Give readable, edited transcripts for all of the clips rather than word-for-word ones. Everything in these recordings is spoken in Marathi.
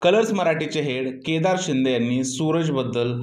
कलर्स मराठीचे हेड केदार शिंदे यांनी सूरजबद्दल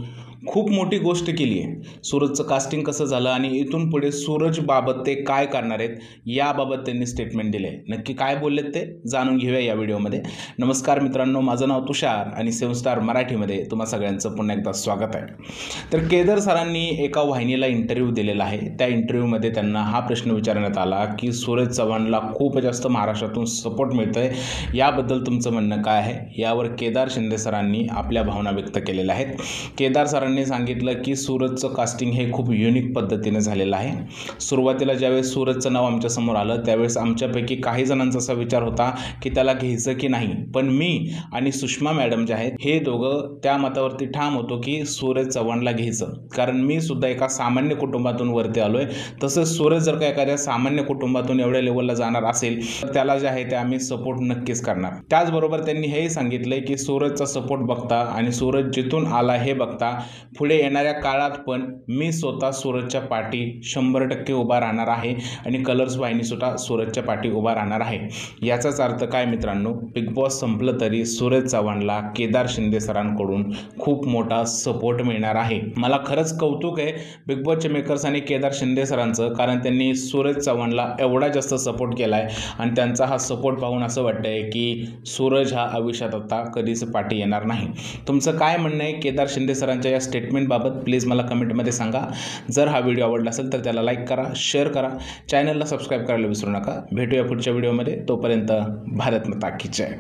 खूप मोठी गोष्ट केली आहे। सूरजचं कास्टिंग कसं झालं आणि इथून पुढे सूरजबाबत ते काय करणार आहेत याबाबत त्यांनी स्टेटमेंट दिले। नक्की काय बोललेत ते जाणून घेऊया या व्हिडिओमध्ये। नमस्कार मित्रांनो, माझं नाव तुषार आणि 7 स्टार मराठीमध्ये तुम्हा सगळ्यांचं पुन्हा एकदा स्वागत आहे। तर केदार सरांनी एका वाहिनीला इंटरव्ह्यू दिलेला आहे। त्या इंटरव्ह्यूमध्ये त्यांना हा प्रश्न विचारण्यात आला की सूरज चव्हाणला खूप जास्त महाराष्ट्रातून सपोर्ट मिळतोय, याबद्दल तुमचं म्हणणं काय आहे? यावर केदार शिंदे सरांनी आपल्या भावना व्यक्त केलेल्या आहेत। केदार सरांनी सांगितलं की सूरजचं कास्टिंग हे खूप युनिक पद्धतीने झालेलं आहे। सुरुवातीला ज्यावेळेस सूरजचं नाव आमच्या समोर आलं त्यावेळेस आमच्यापैकी काही जणांचा असा विचार होता की त्याला घ्यायचं की नाही, पण मी आणि सुषमा मॅडम जे आहेत हे दोघं त्या मतावरती ठाम होतो की सूरज चव्हाणला घ्यायचं, कारण मी सुद्धा एका सामान्य कुटुंबातून वरती आलोय। तसंच सूरज जर का एखाद्या सामान्य कुटुंबातून एवढ्या लेवलला जाणार असेल तर त्याला जे आहे ते आम्ही सपोर्ट नक्कीच करणार। त्याचबरोबर त्यांनी हेही सांगितलंय की सूरजचा सपोर्ट बघता आणि सूरज जिथून आला हे बघता पुढे येणाऱ्या काळात पण मी स्वतः सूरजच्या पाठी 100% उभा राहणार आहे आणि कलर्स वाहिनी सुद्धा सूरजच्या पाठी उभा राहणार आहे। याचाच अर्थ काय मित्रांनो, बिग बॉस संपलं तरी सूरज चव्हाणला केदार शिंदे सरांकडून खूप मोठा सपोर्ट मिळणार आहे। मला खरंच कौतुक आहे बिग बॉसचे मेकर्स आणि केदार शिंदे सरांचं, कारण त्यांनी सूरज चव्हाणला एवढा जास्त सपोर्ट केलाय आणि त्यांचा हा सपोर्ट पाहून असं वाटतंय की सूरज हा आयुष्यात आता कधीच पाठी येणार नाही। तुमचं काय म्हणणं आहे केदार शिंदे सरांच्या या स्टेटमेंट बाबत प्लीज मला कमेंटमध्ये सांगा। जर हा व्हिडिओ आवडला असेल तर त्याला लाईक करा, शेअर करा, चॅनलला सबस्क्राईब करायला विसरू नका। भेटूया पुढच्या व्हिडिओमध्ये, तोपर्यंत भारत माता की जय।